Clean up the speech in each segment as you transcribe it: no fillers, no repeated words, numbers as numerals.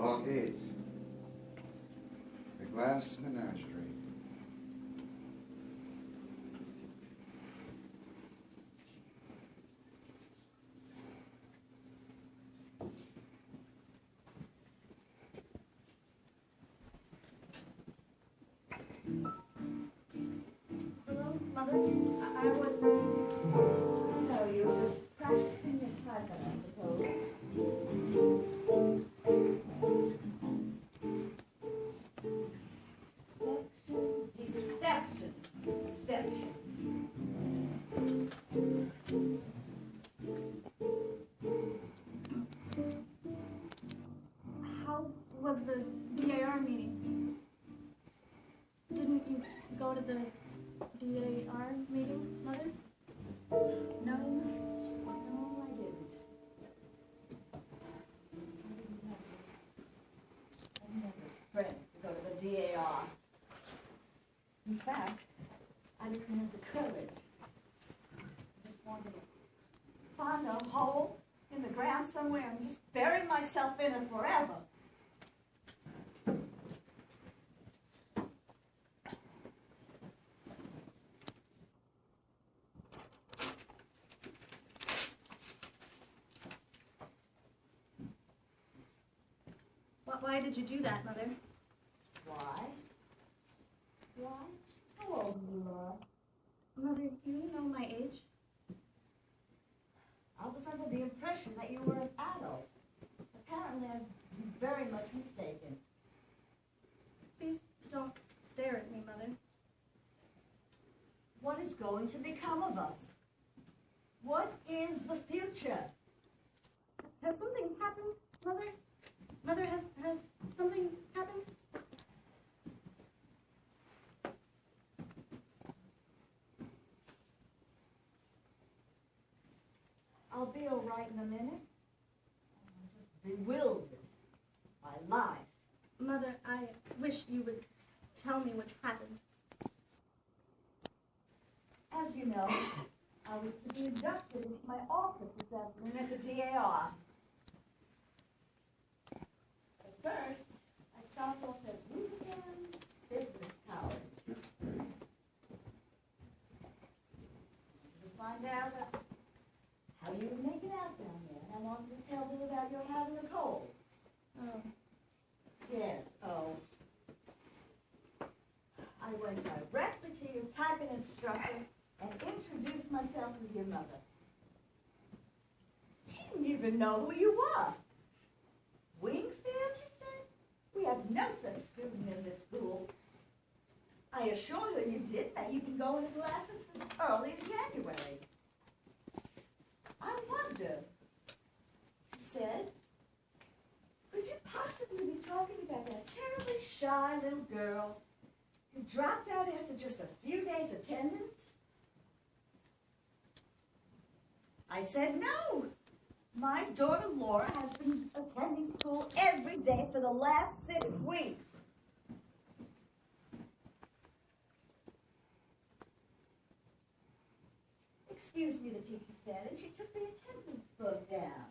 Block 8. The Glass Menagerie. Hello, Mother? I was... No, you were just practicing your typing, I suppose. Deception. How was the DAR meeting? Didn't you go to the DAR meeting, Mother? No, I didn't. I didn't have the strength to go to the DAR. In fact, I didn't have the courage. I just wanted to find a hole in the ground somewhere and just bury myself in it forever. Why did you do that, Mother? Why? How old you are? Mother, you know my age. I was under the impression that you were an adult. Apparently, I'm very much mistaken. Please don't stare at me, Mother. What is going to become of us? What is the future? Has something happened, Mother? Mother, has something happened? I'll be all right in a minute. I'm just bewildered by life. Mother, I wish you would tell me what's happened. As you know, I was to be inducted into my office this afternoon at the DAR. But first, I stopped off at Weekend Business College to find out how you were making out down there. And I wanted to tell you about your having a cold. Oh. Yes, oh. I went directly to your typing instructor and introduced myself as your mother. She didn't even know who you were. Wingfield, she said? We have no such student in this school. I assured her you did, that you've been going to classes since early in January. I wonder, she said, could you possibly be talking about that terribly shy little girl who dropped out after just a few days' attendance? I said no. My daughter Laura has been attending school every day for the last 6 weeks. Excuse me, the teacher said, and she took the attendance book down.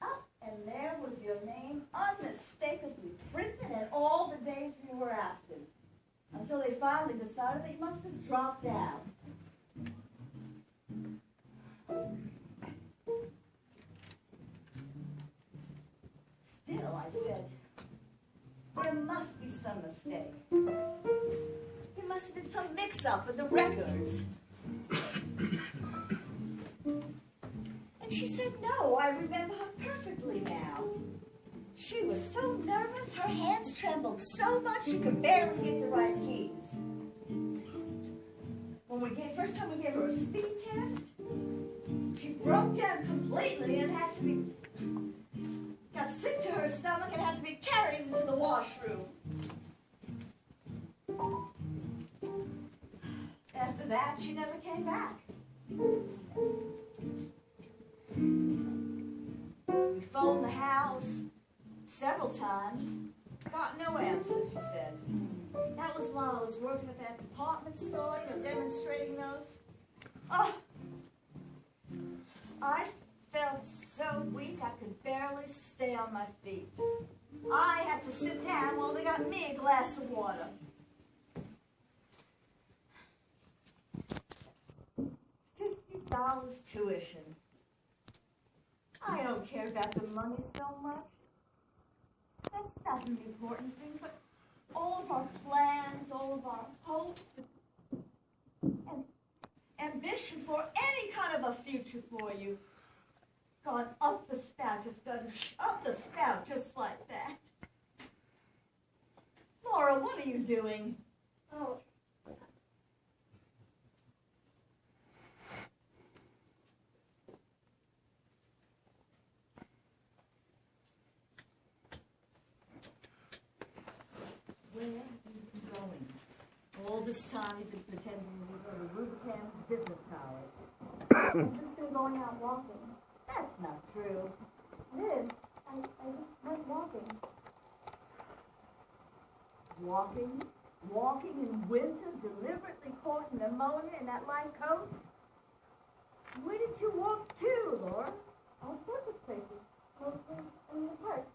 Up, and there was your name unmistakably printed and all the days you were absent, until they finally decided that you must have dropped out. Still, I said, there must be some mistake. There must have been some mix-up in the records. And she said, no, I remember her perfectly now. She was so nervous, her hands trembled so much she could barely get the right keys. First time we gave her a speed test, she broke down completely and got sick to her stomach and had to be carried into the washroom. After that, she never came back. We phoned the house several times. Got no answer, she said. That was while I was working at that department store, demonstrating those. Oh, I felt so weak I could barely stay on my feet. I had to sit down while they got me a glass of water. $50 tuition. I don't care about the money so much. That's not an important thing, but all of our plans, all of our hopes, and ambition for any kind of a future for you, gone up the spout, just gone up the spout, just like that. Laura, what are you doing? Oh. Where have you been going? All this time you've been pretending you go to Rubicam Business College. I've just been going out walking. That's not true. It is. I just went walking. Walking? Walking in winter, deliberately caught pneumonia in that light coat? Where did you walk to, Laura? All sorts of places. Mostly in the park.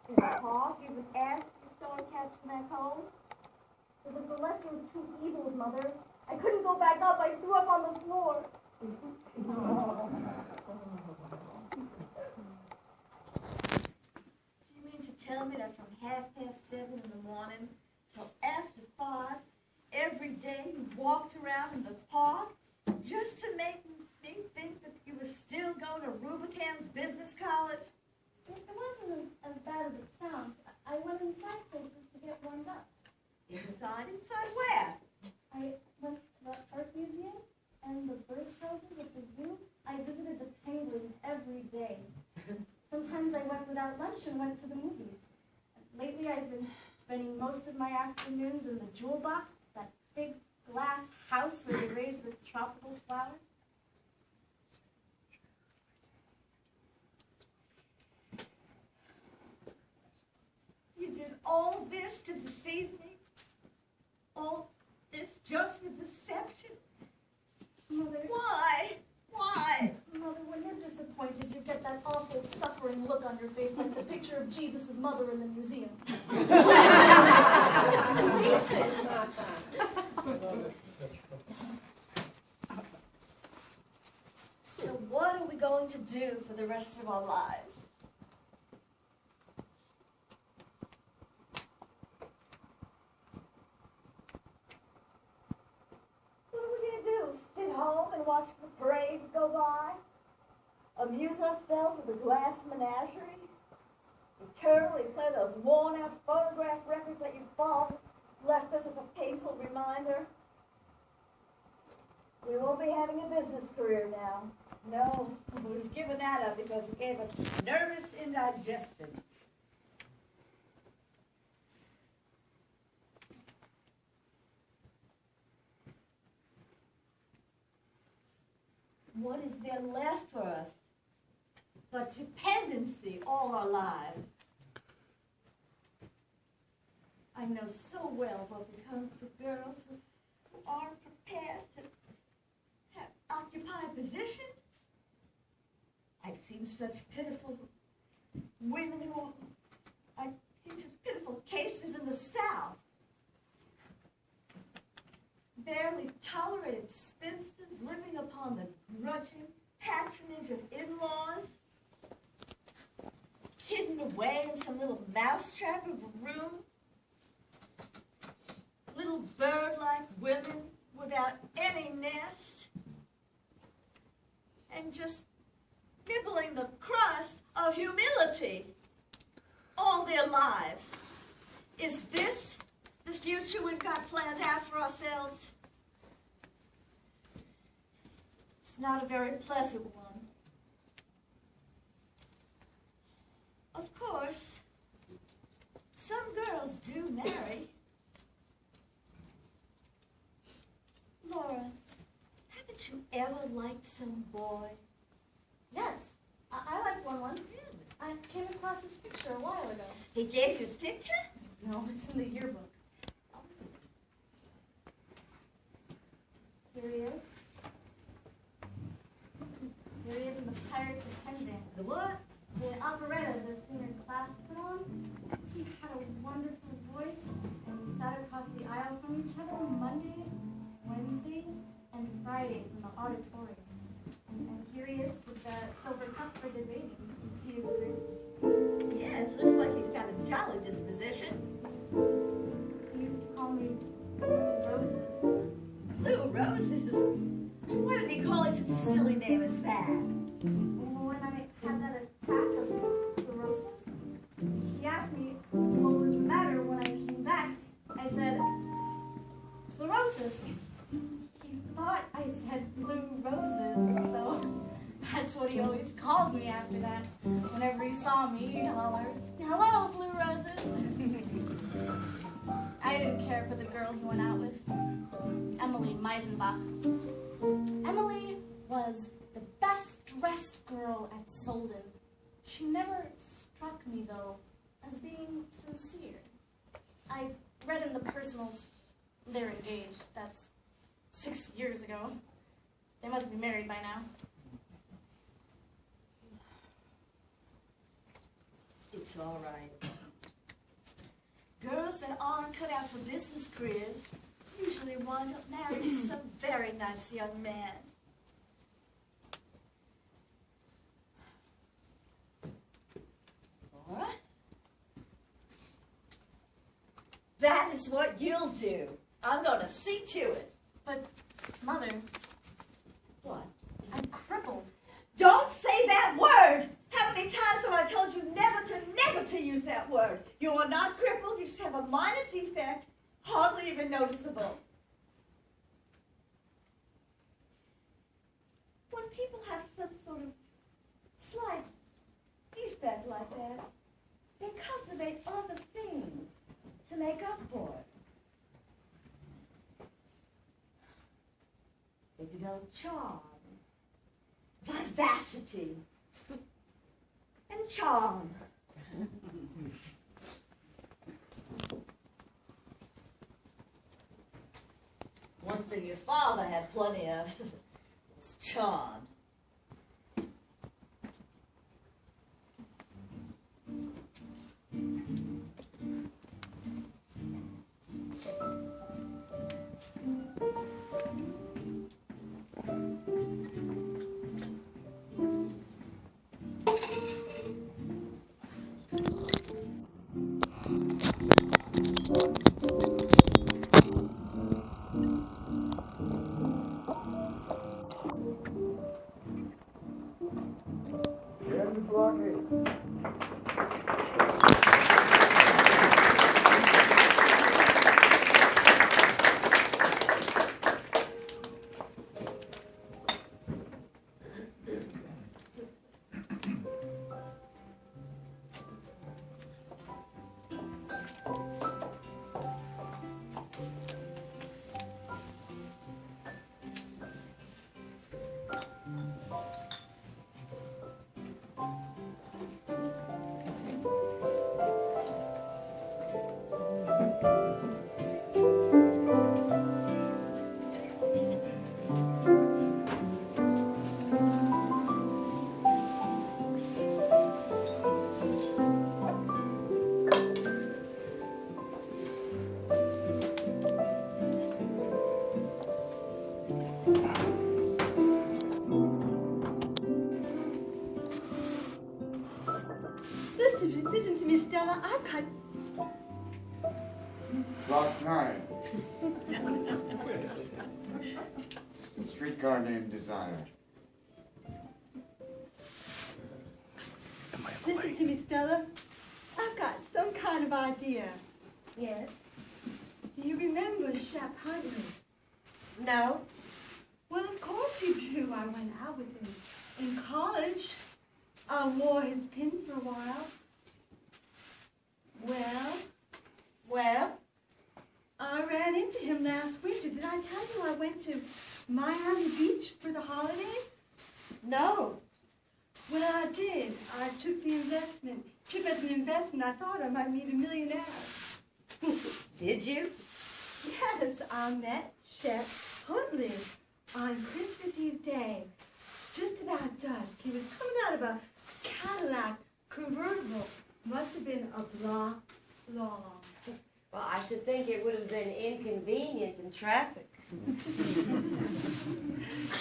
In the park, even after you started catching that cold? It was the lesser of two evils, Mother. I couldn't go back up. I threw up on the floor. Do you mean to tell me that from 7:30 in the morning till after 5, every day you walked around in the park just to make me think that you were still going to Rubicam's Business College? It wasn't as bad as it sounds. I went inside places to get warmed up. Inside? Inside where? I went to the art museum and the birdhouses at the zoo. I visited the penguins every day. Sometimes I went without lunch and went to the movies. Lately I've been spending most of my afternoons in the Jewel Box, that big glass house where they raise the tropical flowers. You did all this to deceive me? All this just for deception? Mother, Why? Why? Mother, when you're disappointed, you get that awful suffering look on your face like the picture of Jesus' mother in the museum. Listen. So what are we going to do for the rest of our lives? What are we going to do? Sit home and watch the parades go by? Amuse ourselves with a glass menagerie? Eternally play those worn-out phonograph records that your father left us as a painful reminder? We won't be having a business career now. No, we've given that up because it gave us nervous indigestion. What is there left for us but dependency all our lives? I know so well what becomes of girls who aren't prepared to occupy a position. I've seen such pitiful women who, I've seen such pitiful cases in the South. Barely tolerated spinsters living upon the grudging patronage of in-laws, hidden away in some little mousetrap of a room, little bird-like women without any nest, and just nibbling the crust of humility all their lives. Is this the future we've got planned out for ourselves? It's not a very pleasant one. Of course, some girls do marry. Laura, haven't you ever liked some boy? Yes, I liked one once. I came across his picture a while ago. He gave you his picture? No, it's in the yearbook. Here he is. Here he is in the Pirates of Penzance. The what? The operetta the senior class put on. He had a wonderful voice, and we sat across the aisle from each other Mondays, Wednesdays, and Fridays in the auditorium. And here he is with the silver cup for debating. You see his grin? Yes, looks like he's got a jolly disposition. He used to call me Roses. Blue Roses? Why did he call you such a silly name as that? When I had that attack of sclerosis, he asked me what was the matter. When I came back, I said, sclerosis. He thought I said blue roses, so that's what he always called me after that. Whenever he saw me, he'd holler, hello, blue roses. I didn't care for the girl he went out with, Emily Meisenbach. Emily was the best dressed girl at Solden. She never struck me, though, as being sincere. I read in the personals they're engaged. That's 6 years ago. They must be married by now. It's all right. Girls that aren't cut out for business careers usually wind up married to some very nice young man. Laura? That is what you'll do. I'm going to see to it. But, Mother, What? I'm crippled. Don't say that word! How many times have I told you never to use that word? You are not crippled, you just have a minor defect, hardly even noticeable. When people have some sort of slight defect like that, they cultivate other things to make up for it. They develop charm, vivacity, and charm. One thing your father had plenty of was charm. Listen to me, Stella. I've got... Block 9. A streetcar named Desire. Listen to me, Stella. I've got some kind of idea. Yes. Do you remember Shep Huntley? No. Well, of course you do. I went out with him in college. I wore his pin for a while. Well, I ran into him last winter. Did I tell you I went to Miami Beach for the holidays? No. Well, I did. I took the trip as an investment. I thought I might meet a millionaire. Did you? Yes, I met Shep Huntley on Christmas Eve day, just about dusk. He was coming out of a Cadillac convertible must have been a block long. Well, I should think it would have been inconvenient in traffic.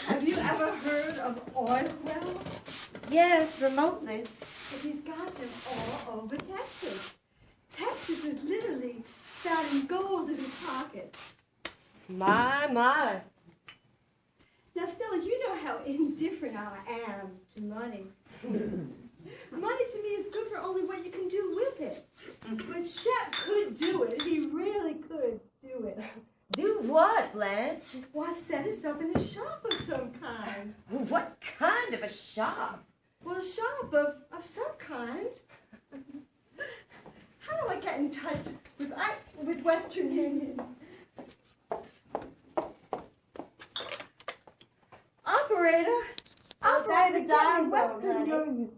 Have you ever heard of oil wells? Yes, remotely. But he's got them all over Texas. Texas is literally found gold in his pockets. My. Now, Stella, you know how indifferent I am to money. Money to me is good for only what you can do with it. But Shep could do it. He really could do it. Do what, Blanche? Why, set us up in a shop of some kind. What kind of a shop? Well, a shop of some kind. How do I get in touch with Western Union? Operator! Operator, dial get me phone, Western honey. Union.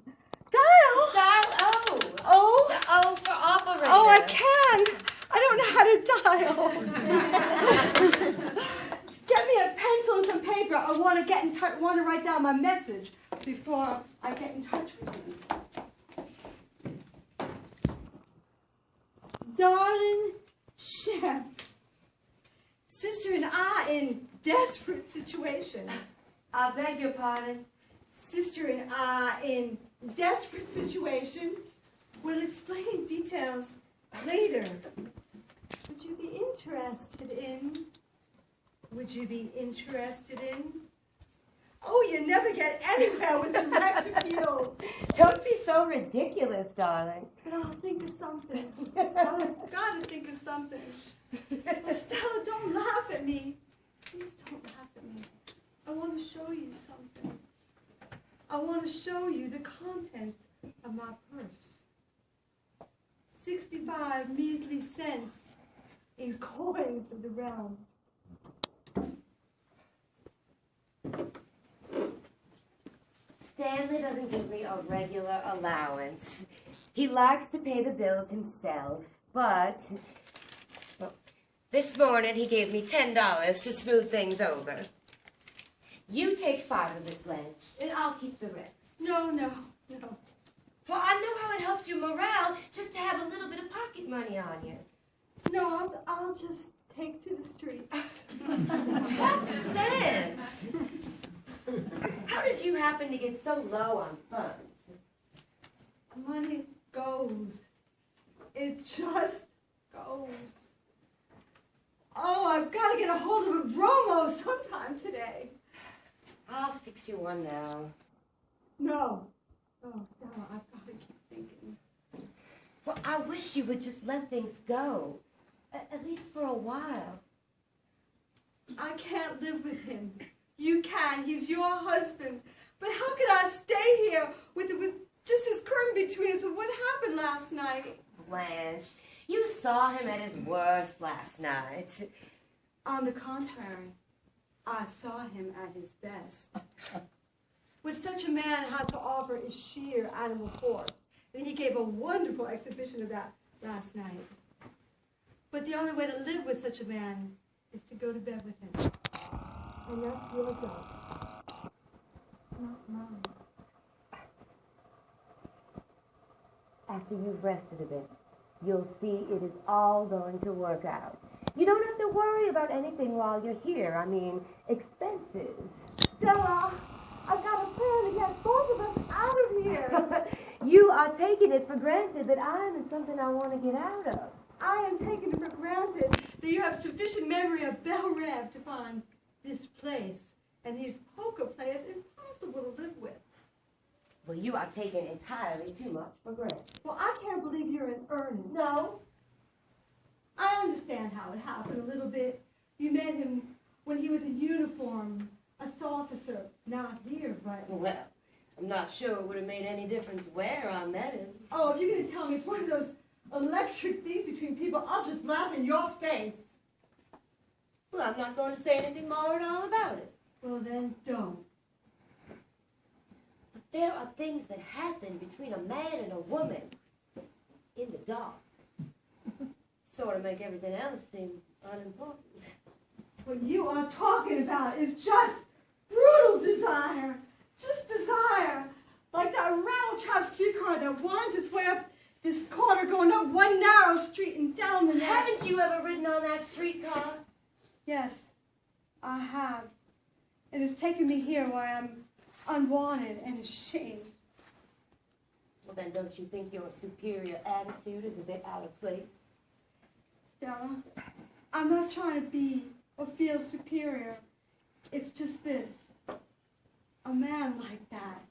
Dial? Dial O. Oh? The O for operator. Oh, I can. I don't know how to dial. Get me a pencil and some paper. I want to get in touch. Want to write down my message before I get in touch with you. Darling Shep, sister and I in desperate situation. I beg your pardon. Sister and I in desperate situation. We'll explain details later. Would you be interested in? Would you be interested in? Oh, you never get anywhere with direct appeal. Don't be so ridiculous, darling. But I'll think of something. I've got to think of something. Oh, Stella, don't laugh at me. Please don't laugh at me. I want to show you something. I want to show you the contents of my purse. 65 measly cents in coins of the realm. Stanley doesn't give me a regular allowance. He likes to pay the bills himself, but well, this morning he gave me $10 to smooth things over. You take 5 of it, Blanche, and I'll keep the rest. No. Well, I know how it helps your morale just to have a little bit of pocket money on you. No, I'll just take to the streets. Talk sense. How did you happen to get so low on funds? Money goes. It just goes. Oh, I've got to get a hold of a bromo sometime today. I'll fix you one now. No. Oh, Stella, I've got to keep thinking. Well, I wish you would just let things go. At least for a while. I can't live with him. You can. He's your husband. But how could I stay here with just this curtain between us with what happened last night? Blanche, you saw him at his worst last night. On the contrary, I saw him at his best. What such a man had to offer is sheer animal force. And he gave a wonderful exhibition of that last night. But the only way to live with such a man is to go to bed with him. And that's your job, not mine. After you've rested a bit, you'll see it is all going to work out. You don't have to worry about anything while you're here. I mean, expenses. Stella, I've got a plan to get both of us out of here. You are taking it for granted that I'm in something I want to get out of. I am taking it for granted that you have sufficient memory of Belle Reve to find this place and these poker players impossible to live with. Well, you are taking entirely too much for granted. Well, I can't believe you're in earnest. No. I understand how it happened a little bit. You met him when he was in uniform, an officer, not here, but... Well, I'm not sure it would have made any difference where I met him. Oh, if you're going to tell me it's one of those electric things between people, I'll just laugh in your face. Well, I'm not going to say anything more at all about it. Well, then don't. But there are things that happen between a man and a woman in the dark. Sort of make everything else seem unimportant. What you are talking about is just brutal desire. Just desire. Like that rattle-trap streetcar car that winds its way up this corner, going up one narrow street and down the next. Haven't you ever ridden on that streetcar? Yes, I have. It has taken me here where I'm unwanted and ashamed. Well, then don't you think your superior attitude is a bit out of place? Stella, I'm not trying to be or feel superior. It's just this. A man like that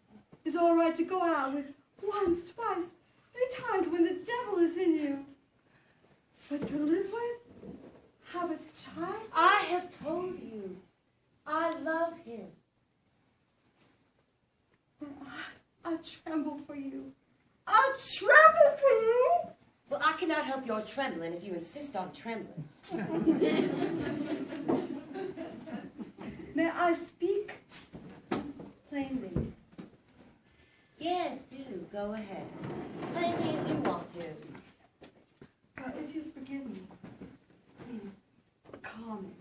is all right to go out with once, twice, 3 times when the devil is in you. But to live with, have a child? I have told you, I love him. I tremble for you. I tremble for you. Well, I cannot help your trembling if you insist on trembling. May I speak plainly? Yes, do. Go ahead. Plainly as you want to. If you forgive me, please, Carmen.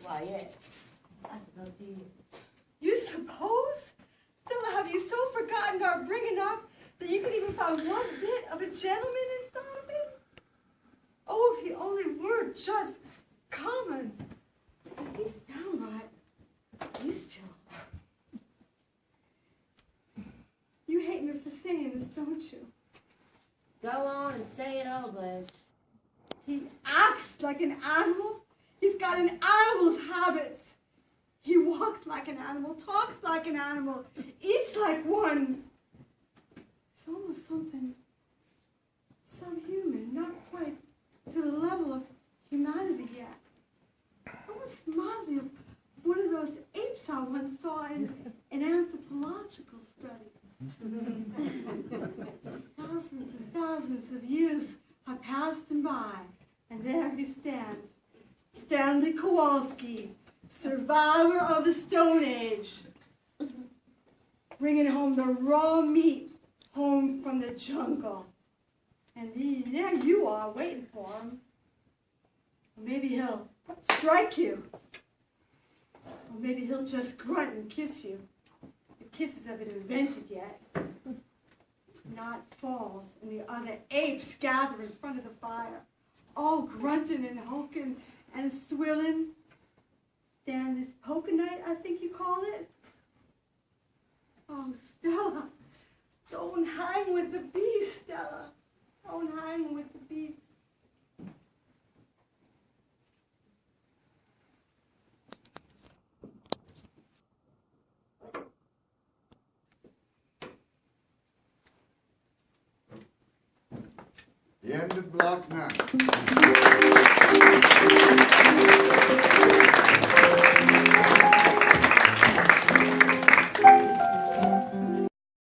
Why, yes. I suppose you. You suppose? Stella, have you so forgotten our bringing up that you could even find one bit of a gentleman inside of me? Oh, if he only were just common. He's downright bestial. You hate me for saying this, don't you? Go on and say it all, Blanche. He acts like an animal. He's got an animal's habits. He walks like an animal, talks like an animal, eats like one. It's almost something subhuman, not quite to the level of humanity yet. Almost reminds me of one of those apes I once saw in an anthropological study. Thousands and thousands of years have passed him by, and there he stands, Stanley Kowalski, survivor of the Stone Age, bringing home the raw meat home from the jungle. And there you are, waiting for him. Or maybe he'll strike you. Or maybe he'll just grunt and kiss you. The kisses have been invented yet. Night falls, and the other apes gather in front of the fire, all grunting and hulking and swilling. Stand this poker night, I think you call it. Oh, Stella, don't hang with the beast, Stella. Don't hang with the beast. The end of Block 9.